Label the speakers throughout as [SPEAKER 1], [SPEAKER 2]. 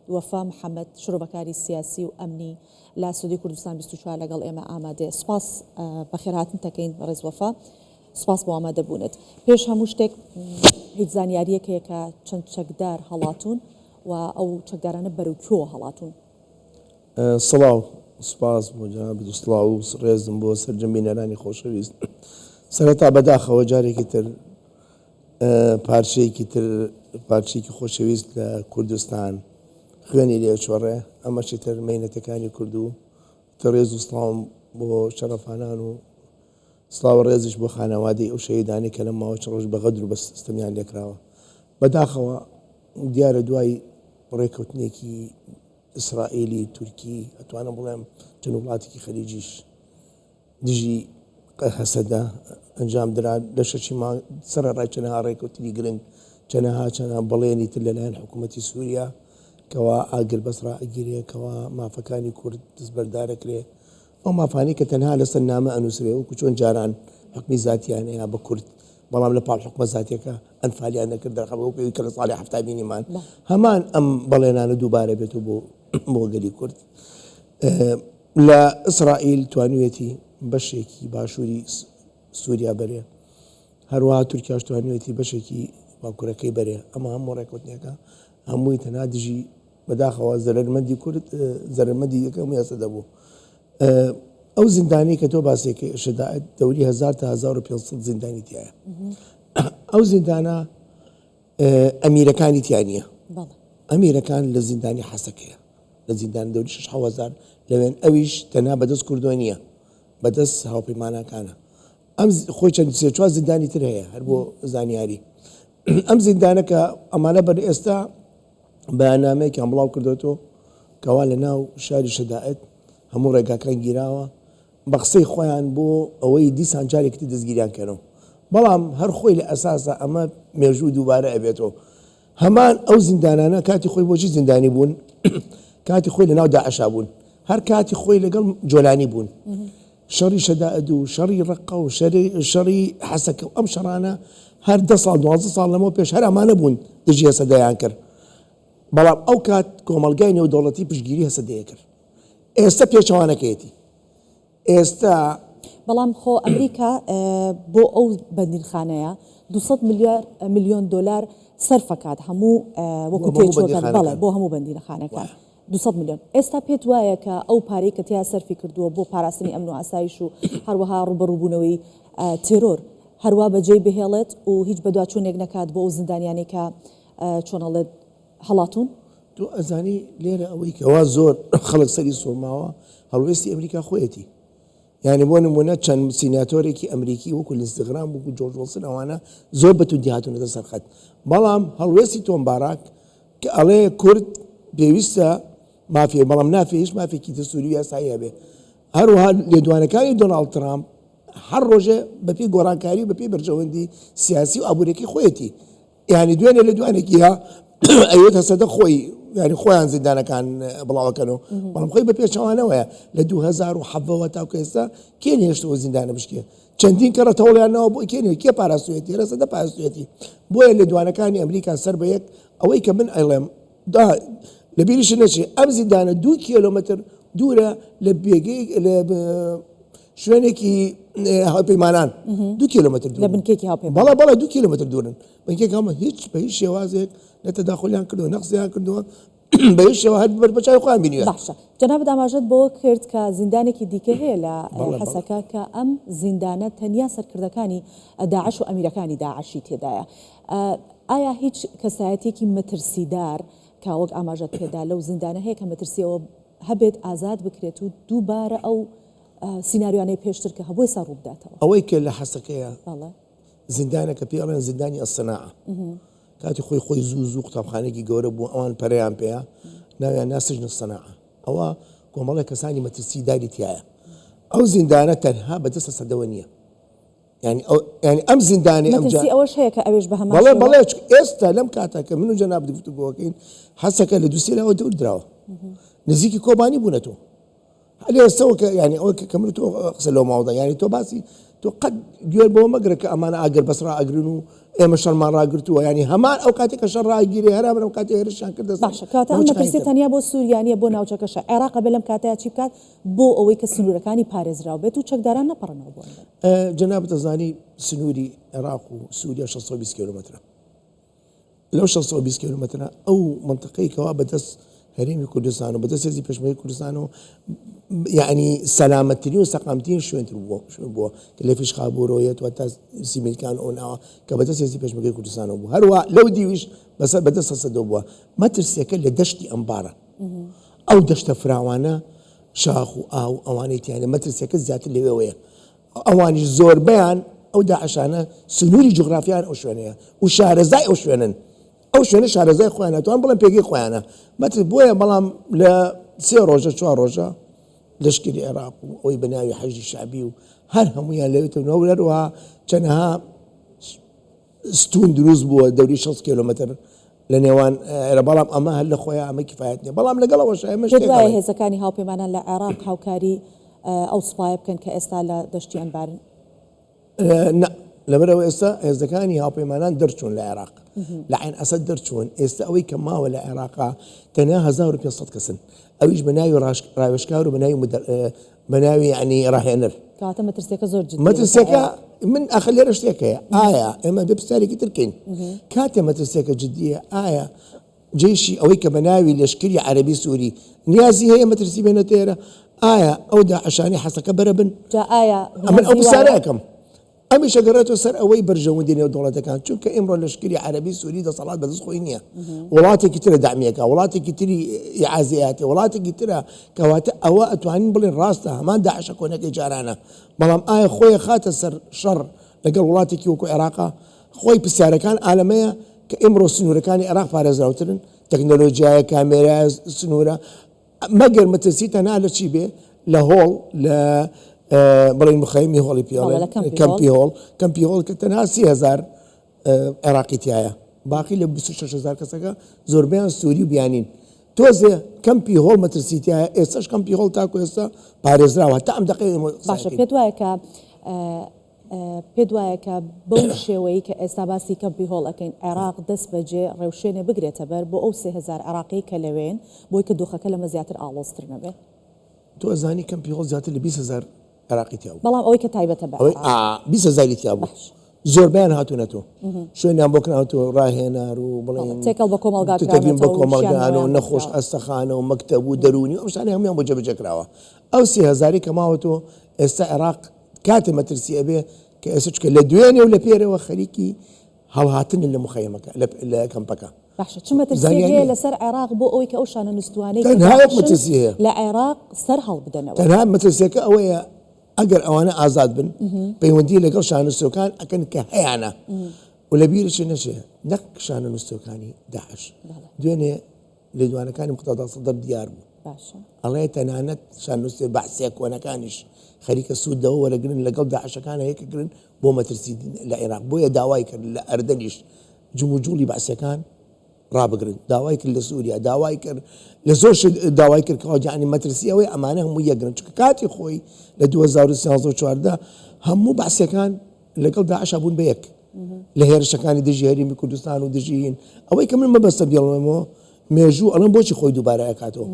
[SPEAKER 1] وەفا محەممەد شڕۆبەکاری سیاسی و ئەمنی لا سودی کوردستان 24 لەگەڵ ئێمە ئامادێ سپاس بەخێرهاتن تەکەین بەڕێز وەفا سپاس بۆ ئامادەبوونت پێش هەموو شتێک هیچ زانیاریەکەیە کە چەند چەکدار هەڵاتون و ئەو چەکدارانە بەرەو کۆ هەڵاتون
[SPEAKER 2] سڵاو سپاس بۆ جناب سڵاو و ڕێزم بۆ سەرجەمبینەرانی خۆشەویست سەرەتا بەداخەوە جارێکی تر پارچێکی خۆشەویست لە کوردستان خوێنی لێ چۆڕێ ئەمەشی تر مەینەتەکانی کورد و ڕێز و سڵاوم بۆ شەرەفانان و سڵاو ڕێزش بۆ خانەوادەی ئەو شەهیدانی کە لەم ماوەی ڕۆژ بە غەدر و بە ستەمیان لێکراوە بەداخەوە دیارە دوای ڕێکەوتنێکی ئیسرائیلی تورکی ئەتوانم بڵێم چەند وڵاتێکی خەلیجیش دژی هەسەدا ئەنجام درا لە شەشی مانگ سەرەڕای چەندەها ڕێکەوتنی گرنگ چەندەها بەڵێنی تر لەلایەن حکوومەتی سووریا کەوا ئاگر بەسڕا ئەگیرێ کەوا مافەکانی کورد دەستبەردارەکرێ ئەو مافانی کە تەنها لەسەر نامە ئەنووسرێ وەکو چۆن جاران حکمی زاتیان هەیە بە کورد بەڵام لە پاڵ حکومە زاتیەکە ئەنفالیان دەکرد دەرخەوە پێوی کە لە ساڵی هەفتا بینیمان هەمان ئەم بەڵێنانە دووبارە بێتەوە بۆ گەلی کورد لە ئیسرائیل توانوێتی بەشێکی باشووری سووریا بەرێ هەروەها تورکیاش توانوێتی بەشێکی باکوورەکەی بەرێ ئەمە هەموو ڕێکوتنیەکە هەمووی تەنها دژی بەداخەوە زەرمەندی کورد زەرمەندی یەکەم یاسە دەبوو ئەو زیندانی کە تۆ باسێکی شدائت دەوری 1000 تا 1500 زیندانی تایە ئەو زیندانە ئەمیرەکانی تیانە ئەمیرەکان لە زیندانی حەسەکەیە لە زیندان دەوری 6000 لەوێن ئەویش تەنها بەدەست کوردۆ نییە بەدەست هاوپەیمانەکانە ئەم خۆی چەند سێ چوار زیندانی تر هەیە هەر بۆ زانیاری ئەم زیندانەکە ئەمانە بەر ئێستا بەیاننامەیەکیان بڵاو کردوێتەوە کەوا لە ناو شاری شەدائەت هەموو ڕێگاکان گیراوە بە قسەی خۆیان بۆ ئەوەی دیسان جارێکی دەستگیریان کردەوە بەڵام هەر خۆی لە ئەساسە ئەمە مێژوو دووبارە ئەبێتەوە هەمان ئەو زیندانانە کاتی خۆی بۆچی زیندانی بوون کاتی خۆی لە ناو داعشا بوون هەر کاتی خۆی لەگەڵ جۆلانی بوون شەڕی شەدائەت و شەڕی ڕەقە و شەڕی حەسەکە و ئەم شەڕانە هەر 10 ساڵ 12 ساڵ لەمەوە پێش هەر ئەمانە بوون دژی هەسەدایان کرد بەڵام ئەو کات کۆمەلگای نێودەوڵەتی پشتگیری هەسەدەیە کرد ئێستا پێچەوانەکەیەتی ئێستا
[SPEAKER 1] بەڵام خۆ ئەمریکا بۆ ئەو بەندیخانەیە 200 میلیۆن دلار سەرفەکات هەموو وەکو تێچۆکان بەڵێ بۆ هەموو بەندیخانەکان 200 میلیۆن ئێستا پێت وایە کە ئەو پارەی کە تیا سەرفی کردووە بۆ پاراستنی ئەمن و ئاسایش و هەروەها ڕوبەڕووبوونەوەی تێرۆر هەروە بەجێ بهێڵێت و هیچ بەدواچوونێک نەکات بۆ ئەو زیندانیانێک کە چۆنەڵێت هەڵاتون
[SPEAKER 2] تۆ ئەزانی لێرە ئەوەی کەوا زۆر خەڵک سەری سۆماوە هەڵوێستی ئەمریکا خۆیەتی یعنی بۆ نمونە چەند سیناتۆرێکی ئەمریکی وەکو ئینستاگرام وەکو جۆرج ویلسن ئەوانە زۆر بەتوندی هاتوونەتە سەرخەت بەڵام هەڵوێستی تۆم باراک کە ئەڵێ کورد پێویستە مافیە بەڵام نافێ هیچ مافێکی تر سووری یاسایی هەبێ هەروەها لێدوانەکانی دۆناڵد ترامپ هەر ڕۆژێ بەپێی گۆڕانکاری و بەپێی بەرژەوەندی سیاسی و ئابوورێکی خۆیەتی یعنی دوێنێ لە دوانێکی ها ئەوێت هەسەدە خۆی یعنی خۆیان زیندانەکان بڵاوەکەنەوە بەڵام خۆی بە پێچەوانەوەیە لە 2007 تاکو ئێستا کێ هێشتەوە زیندانە بشکێ چەندین کەڕە تەوڵیانەوە بۆ کێ پاراستوێتی هەسەدە پاراستوێتی بۆیە لە دوانەکانی ئەمریکا سەر بە یەک ئەوەی کە من ئەڵێم لە بیریش نەچێ ئەم زیندانە 2 کیلۆمەتر دوورە لە بێگەی لە شوێنێکی هاوپەیمانان 2 کیلۆمەتر
[SPEAKER 1] لە بنکێکی هاوپەیمان
[SPEAKER 2] بەڵێ 2 کیلۆمەتر دوورن بنکێک هەمە هیچ بە هیچ شێوازێک لە تەداخلیان کردووە نەقسیان کردووە بە هیچ شێوە هەر بەربەچای خۆیان بینیوە
[SPEAKER 1] باشە جەناب داماژەت بۆ کرد کە زیندانێکی دیکە هەیە لە حەسەکە کە ئەم زیندانە تەنیا سەرکردەکانی داعش و ئەمیرەکانی داعشی تێدایە ئایا هیچ کەسایەتێکی مەترسیدار کە وەک ئاماژەت پێدا لەو زیندانە هەیە کە مەترسیەوە هەبێت ئازاد بکرێت و دووبارە ئەو سیناریوانەی پێشتر کە هەبووی سەر ڕوو بداتەوە
[SPEAKER 2] ئەوەی کە لە حەسەکەیە زیندانەکە پێڵێن زیندانی ئەسەناعە کاتی خۆی زوو قوتابخانێکی گەورە بوو ئەوان پەرەیان پێەیە ناویان ناسژنە سەناعە ئەوە کۆمەڵی کەسانی مەترسیداری تایە ئەو زیندانە تەنها بەدەستە سەدەوە نییە ینی ئەم زیندانی
[SPEAKER 1] ئەوەش هەیە کە ئەوێش بە هەمان
[SPEAKER 2] بەڵێ ئێستا لەم کاتەکە من و جەناب گفتوگۆکەین حەسەکە لە دووسێلەوە دوور دراوە نزیکی کۆبانی بوونەتەوە هل سوى يعني أو كمل تو أغسل موضع يعني تو باسي تو قد جير بو مقرك أمانة أجر بس را أجرنو مشر ما را أجرتوا يعني همان أوقاتك شر را أجري هرا من أوقاتك هرشان كده
[SPEAKER 1] باشە کاتە ئەم مەترسیتەنیا بۆ سووریانیە بۆ ناوچەکەشە عێراق بەلەم کاتەیە چی بکات بۆ ئەوەی کە سنوورەکانی پارێزراو بێت و چەکداران نەپەڕنەوە بۆ
[SPEAKER 2] جناب تزاني سنوري عراق وسوريا 620 كيلومتر لو 620 كيلومتر أو منطقة كوا بدس هريمي كردستان وبدس يزي بشمال كردستان يعني سلامتين وسقامتين شو بوا كله فيش خابورويت وتاس سيميل كان أو كبدس يزي بشمال كردستان وبوا هروا لو ديوش بس بدس صدوا ما ترسيك لدشتي أمبارة أو دشت فراوانة شاخو أو أوانيت يعني ما ترسيك زيادة اللي ويا أواني زور بيان أو داعشانة سنوري جغرافيان أو شوينيا وشارزاي أو شوينن أو شوينة شارزاي خوانة توان بلان بيجي خوانة ما تبويا بلام لا سي روجا شو روجا لشكري العراق وي بناوي حج الشعبي هل هم ويا ليتو نولروها كانها ستون دروز بوا دوري 6 كيلومتر لنيوان بلام أما هل خويا ما كفايتني بلام لقلا وش مش
[SPEAKER 1] كده هذا كان هاو بمعنى العراق هاوكاري أو صبايب كان كأستالا دشتي أنبارن
[SPEAKER 2] لا لبرا إسا إذا كان هاو بمعنى درشون العراق لعين أسد درشون إستأوي كما ولا عراق تناها زاور في صد كسن أويش بناوي رايوشكار وبناوي بناوي يعني راهينر
[SPEAKER 1] كاتا مترسيكا زور جدي
[SPEAKER 2] مترسيكا من أخلي رشتيكا آية إما ببستاري كتركين كاتا مترسيكا جدية آية جيشي أويك بناوي لشكري عربي سوري نيازي هي مترسي بين تيرا آية أودا عشاني حسك بربن
[SPEAKER 1] جاء آية
[SPEAKER 2] أمن أو بساريكم أمي شجرته سر أوي برجون ديني ودولة كان شوف كإمر لشكري عربي سوري ده صلاة بدس خوينية ولاتي كتير دعميك ولاتي كتير إعازيات ولاتي كتير كوات أوقات وعنين بلين راسته ما داعش أكون هيك جارانا بلام آية خوي خات سر شر لقال ولاتي كيوكو عراقة خوي بسارة كان عالمية كإمر سنورة كان عراق فارز راوترن تكنولوجيا كاميرا سنورة ما قر متسيت أنا على شيء به لهول ل برين مخيمي هولي بيولا كامبي هول كتنها 3000 عراقي تيايا باقي ل 26000 كسكا زوربيان سوري بيانين توزي كامبي هول مترسي تيايا اساش كامبي هول تاكو اسا باريز راو حتى ام دقيقه
[SPEAKER 1] باشا پێدوایەکە بەو شێوەیە کە ئێستا باسی کەمپی هۆڵەکەین عێراق دەست بەجێ ڕێوشێنێ بگرێتە بەر بۆ ئەو 3000 عراقی کە لەوێن بۆی کە دۆخەکە لەمە زیاتر ئاڵۆزتر نەبێ
[SPEAKER 2] تو ئەزانی کەمپی هۆڵ زیاتر لە 20000 عراقی تیا
[SPEAKER 1] بەڵام ئەوەی کە تایبەتە بە
[SPEAKER 2] 20000 تیا بوو زۆربیان هاتوونەتەوە شوێنیان بۆ کراوەتەوە ڕاهێنار و بڵێن
[SPEAKER 1] تێکەڵ بە
[SPEAKER 2] تەگرین بە کۆمەڵگان و نەخۆش ئەستەخانە و مەکتەب و دەرونی ئەو شتانە هەمویان بۆ جێبەجێ کراوە ئەو 3000 کە ماوەتەوە ئێستا عێراق کاتێ مەترسی ئەبێ كأسوتش لدويني ولا بيري وخليكي هالهاتن اللي مخيمك لا كمبكا
[SPEAKER 1] باشا شو ترسيه لسر عراق بو اوي كاوشان نستواني
[SPEAKER 2] تنهاية مترسيه
[SPEAKER 1] لعراق سر هل بدنا
[SPEAKER 2] تنهاية مترسيه كأويا أجر أوانا آزاد بن بيوندي لقل شان السوكان أكن كهيانا ولا بيرش نشي نك شان السوكاني داعش دويني لدوانا كان مقتضى صدر ديار
[SPEAKER 1] باشا
[SPEAKER 2] الله تنانت شان نستو بحسيك وانا كانش خليك السود ده هو لقرن لقل داعش كان هيك قرن بو ما ترسيد العراق بويا داوايك لأردنيش جموجولي بعسكان رابقرن داوايك لسوريا داوايك لزوش داوايك كواج يعني ما ترسيه وي أمانهم ويقرن شو كاتي خوي لدو 2014 ده همو بعسكان لقل داعش أبون بيك لهير شكاني دجي هريم بكردستان ودجيين أوي كمان ما بس بيلمو ميجو أنا بوشي خوي دوباره كاتو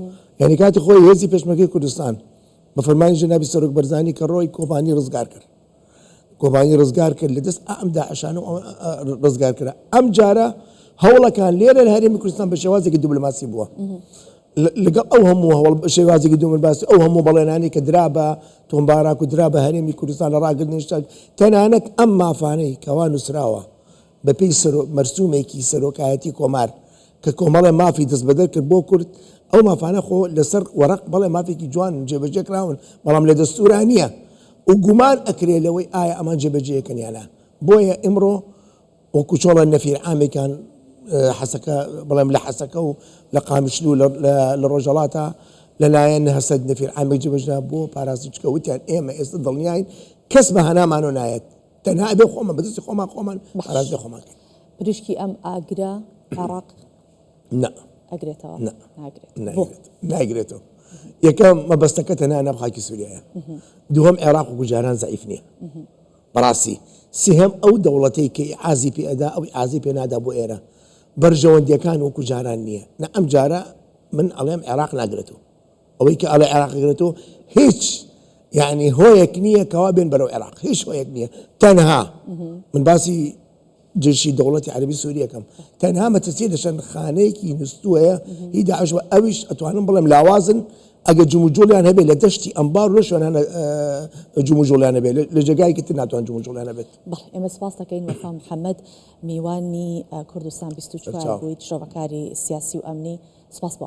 [SPEAKER 2] يعني كاتي خوي هزي بيش مكي كردستان بفرماني جنابي سروك برزاني كروي كوباني رزقار كر كوباني رزقار كر لدس أم داعشانو رزقار كر أم جارة هولا كان ليرة الهرم كردستان بشوازي الدبلوماسي بوا لقى أو همو هو شوازي الدبلوماسي أو همو بليناني كدرابة تومبارا كدرابة هرم كردستان راقد نشتاق تنانك أما فاني كوانو سراوة ببي سرو مرسومي كي سرو كايتي كومار ككومار ما في دس بدل كربو كرد أو ما فانا خو لسر ورق بلا ما فيك جوان جيبجيك راون بلام لدستورانية وقمان أكري لوي آية أمان جيبجيك نيالا بويا إمرو وكشولا النفير عامي كان حسكا بلام لحسكا لقام شلو للرجلاتا للاين هسد نفير عامي جيبجنا بو باراسيتشكا وتيان إيما إستضلنياين كسبها نامانو نايت تنها أبي خوما بدرسي خوما باراسي خوما
[SPEAKER 1] بريشكي أم أجرا عراق
[SPEAKER 2] لا
[SPEAKER 1] أجريتها
[SPEAKER 2] لا نايجريتو یەکەم مەبەستەکە تەنها نەب خاکی سووریایە، دووەم عێراق و گوجاران زەعیف نییە بەڕاستی، سێهەم ئەو دەوڵەتەی کە ئیعازی پێ ئەدا ئەو ئیعازی پێ نادا بۆ ئێرە بەرژەوەندیەکان وەکو جاران نییە. نە ئەم جارە من ئەڵێم عێراق ناگرێتەوە، ئەوەی کە ئەڵێ عێراق گرێتەوە هیچ یعنی هۆیەک نییە کەوا بێن بەرەو عێراق، هیچ هۆیەک نییە. تەنها من باسی جێشی دەوڵەتی عەرەبی سووریەکەم تەنها مەترسی لە شەنخانەیەکی نووسووەیە هی داعش و ئەویش ئەتوانم بڵێم لاوازن ئەگە جموجۆلیان هەبێت لە دەشتی ئەمبار و لە شوێنانە جموجۆلیان هەبێت لە جێگایەکی تر ناتوان جموجۆلیان هەبێت.
[SPEAKER 1] بەڵێ ئێمە سپاس دەکەین وەفا محەممەد میوانی کوردستان 24 بوویت شۆڤەکاری سیاسی و ئەمنی سپاس بۆ